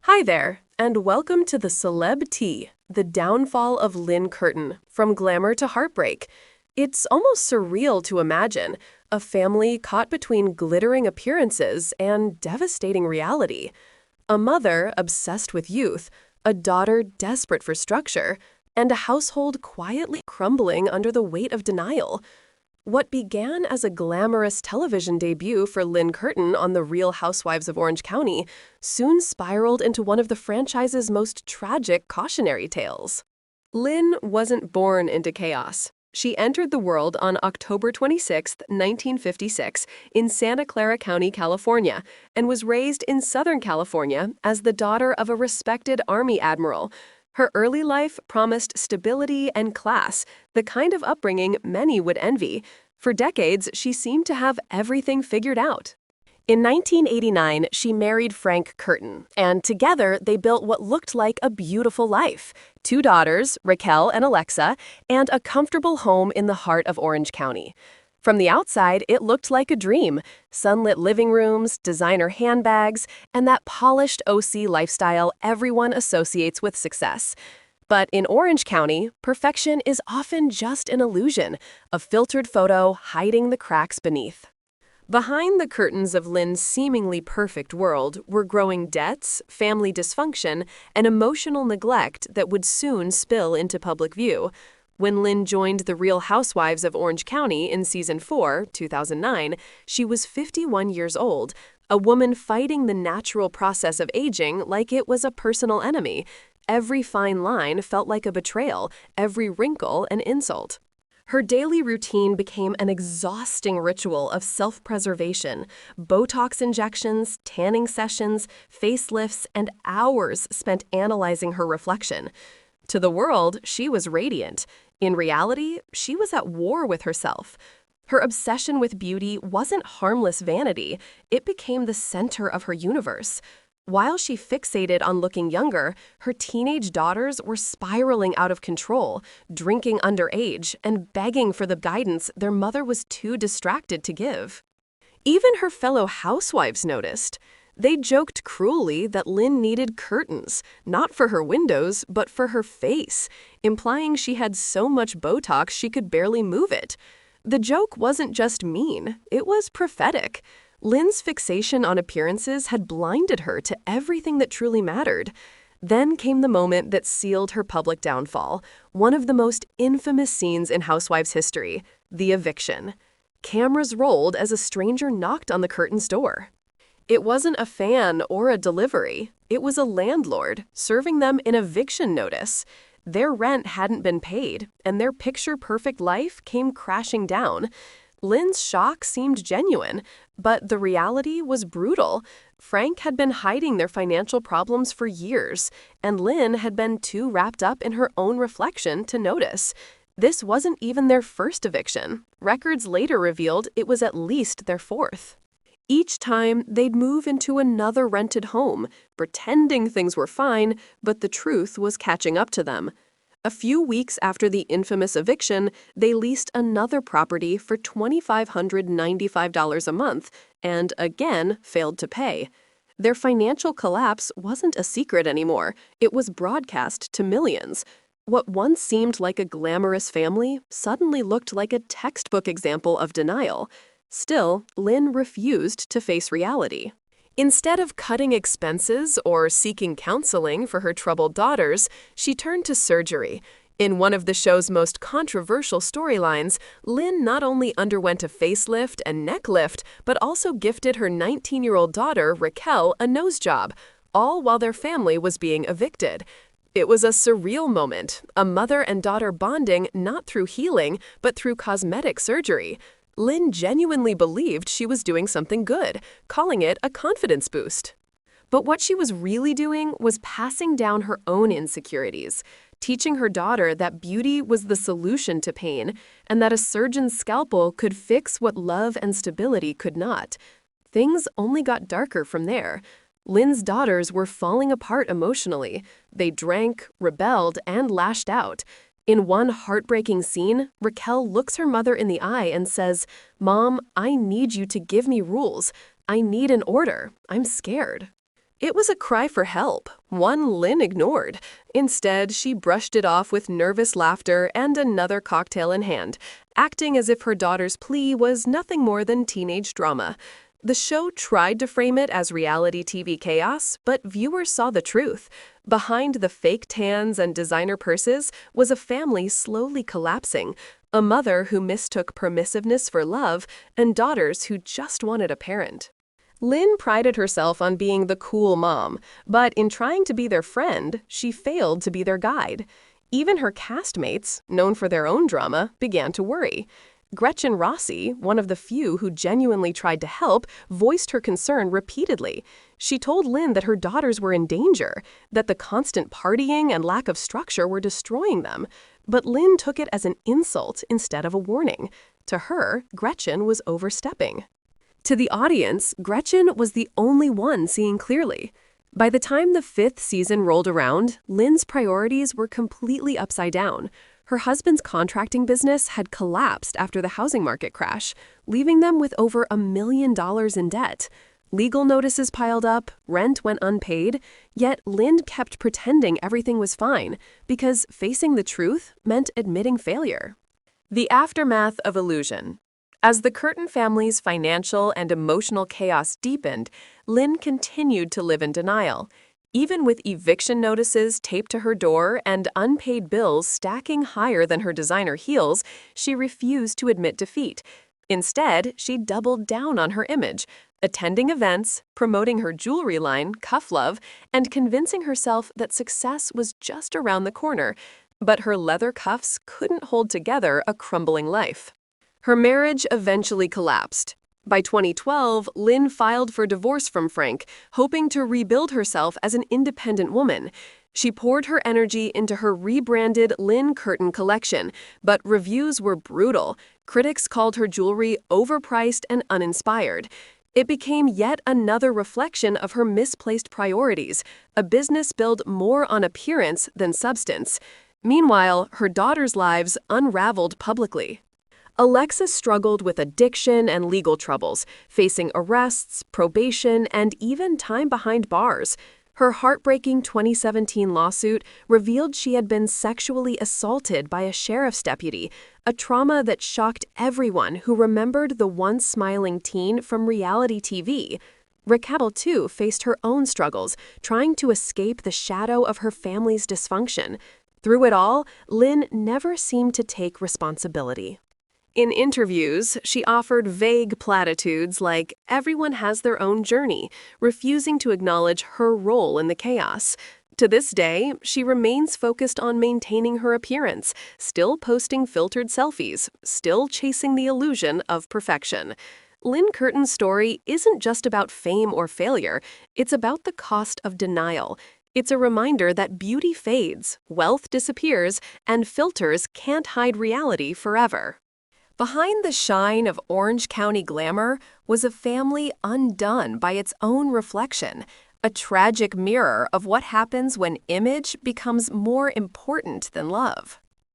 Hi there, and welcome to the Celeb Tea, the downfall of Lynne Curtin, from glamour to heartbreak. It's almost surreal to imagine a family caught between glittering appearances and devastating reality. A mother obsessed with youth, a daughter desperate for structure, and a household quietly crumbling under the weight of denial. What began as a glamorous television debut for Lynne Curtin on The Real Housewives of Orange County soon spiraled into one of the franchise's most tragic cautionary tales. Lynne wasn't born into chaos. She entered the world on October 26, 1956, in Santa Clara County, California, and was raised in Southern California as the daughter of a respected Army admiral. Her early life promised stability and class, the kind of upbringing many would envy. For decades, she seemed to have everything figured out. In 1989, she married Frank Curtin, and together they built what looked like a beautiful life. 2 daughters, Raquel and Alexa, and a comfortable home in the heart of Orange County. From the outside, it looked like a dream. Sunlit living rooms, designer handbags, and that polished OC lifestyle everyone associates with success. But in Orange County, perfection is often just an illusion, a filtered photo hiding the cracks beneath. Behind the curtains of Lynne's seemingly perfect world were growing debts, family dysfunction, and emotional neglect that would soon spill into public view. When Lynne joined The Real Housewives of Orange County in Season 4, 2009, she was 51 years old, a woman fighting the natural process of aging like it was a personal enemy. Every fine line felt like a betrayal, every wrinkle an insult. Her daily routine became an exhausting ritual of self-preservation, Botox injections, tanning sessions, facelifts, and hours spent analyzing her reflection. To the world, she was radiant. In reality, she was at war with herself. Her obsession with beauty wasn't harmless vanity, it became the center of her universe. While she fixated on looking younger, her teenage daughters were spiraling out of control, drinking underage, and begging for the guidance their mother was too distracted to give. Even her fellow housewives noticed. They joked cruelly that Lynne needed curtains, not for her windows, but for her face, implying she had so much Botox she could barely move it. The joke wasn't just mean, it was prophetic. Lynne's fixation on appearances had blinded her to everything that truly mattered. Then came the moment that sealed her public downfall, one of the most infamous scenes in Housewives history, the eviction. Cameras rolled as a stranger knocked on the Curtin's door. It wasn't a fan or a delivery. It was a landlord serving them an eviction notice. Their rent hadn't been paid, and their picture-perfect life came crashing down. Lynne's shock seemed genuine, but the reality was brutal. Frank had been hiding their financial problems for years, and Lynne had been too wrapped up in her own reflection to notice. This wasn't even their first eviction. Records later revealed it was at least their 4th. Each time, they'd move into another rented home, pretending things were fine, but the truth was catching up to them. A few weeks after the infamous eviction, they leased another property for $2,595 a month and, again, failed to pay. Their financial collapse wasn't a secret anymore. It was broadcast to millions. What once seemed like a glamorous family suddenly looked like a textbook example of denial. Still, Lynne refused to face reality. Instead of cutting expenses or seeking counseling for her troubled daughters, she turned to surgery. In one of the show's most controversial storylines, Lynne not only underwent a facelift and neck lift, but also gifted her 19-year-old daughter, Raquel, a nose job, all while their family was being evicted. It was a surreal moment, a mother and daughter bonding not through healing, but through cosmetic surgery. Lynne genuinely believed she was doing something good, calling it a confidence boost. But what she was really doing was passing down her own insecurities, teaching her daughter that beauty was the solution to pain and that a surgeon's scalpel could fix what love and stability could not. Things only got darker from there. Lynne's daughters were falling apart emotionally. They drank, rebelled, and lashed out. In one heartbreaking scene, Raquel looks her mother in the eye and says, "Mom, I need you to give me rules. I need an order. I'm scared." It was a cry for help, one Lynne ignored. Instead, she brushed it off with nervous laughter and another cocktail in hand, acting as if her daughter's plea was nothing more than teenage drama. The show tried to frame it as reality TV chaos, but viewers saw the truth. Behind the fake tans and designer purses was a family slowly collapsing, a mother who mistook permissiveness for love, and daughters who just wanted a parent. Lynne prided herself on being the cool mom, but in trying to be their friend, she failed to be their guide. Even her castmates, known for their own drama, began to worry. Gretchen Rossi, one of the few who genuinely tried to help, voiced her concern repeatedly. She told Lynne that her daughters were in danger, that the constant partying and lack of structure were destroying them. But Lynne took it as an insult instead of a warning. To her, Gretchen was overstepping. To the audience, Gretchen was the only one seeing clearly. By the time the 5th season rolled around, Lynne's priorities were completely upside down. Her husband's contracting business had collapsed after the housing market crash, leaving them with over $1 million in debt. Legal notices piled up, rent went unpaid, yet Lynne kept pretending everything was fine, because facing the truth meant admitting failure. The aftermath of illusion. As the Curtin family's financial and emotional chaos deepened, Lynne continued to live in denial. Even with eviction notices taped to her door and unpaid bills stacking higher than her designer heels, she refused to admit defeat. Instead, she doubled down on her image, attending events, promoting her jewelry line, Cuff Love, and convincing herself that success was just around the corner. But her leather cuffs couldn't hold together a crumbling life. Her marriage eventually collapsed. By 2012, Lynne filed for divorce from Frank, hoping to rebuild herself as an independent woman. She poured her energy into her rebranded Lynne Curtin collection, but reviews were brutal. Critics called her jewelry overpriced and uninspired. It became yet another reflection of her misplaced priorities, a business built more on appearance than substance. Meanwhile, her daughters' lives unraveled publicly. Alexis struggled with addiction and legal troubles, facing arrests, probation, and even time behind bars. Her heartbreaking 2017 lawsuit revealed she had been sexually assaulted by a sheriff's deputy, a trauma that shocked everyone who remembered the once smiling teen from reality TV. RHOC, too, faced her own struggles, trying to escape the shadow of her family's dysfunction. Through it all, Lynne never seemed to take responsibility. In interviews, she offered vague platitudes like, "Everyone has their own journey," refusing to acknowledge her role in the chaos. To this day, she remains focused on maintaining her appearance, still posting filtered selfies, still chasing the illusion of perfection. Lynne Curtin's story isn't just about fame or failure, it's about the cost of denial. It's a reminder that beauty fades, wealth disappears, and filters can't hide reality forever. Behind the shine of Orange County glamour was a family undone by its own reflection, a tragic mirror of what happens when image becomes more important than love.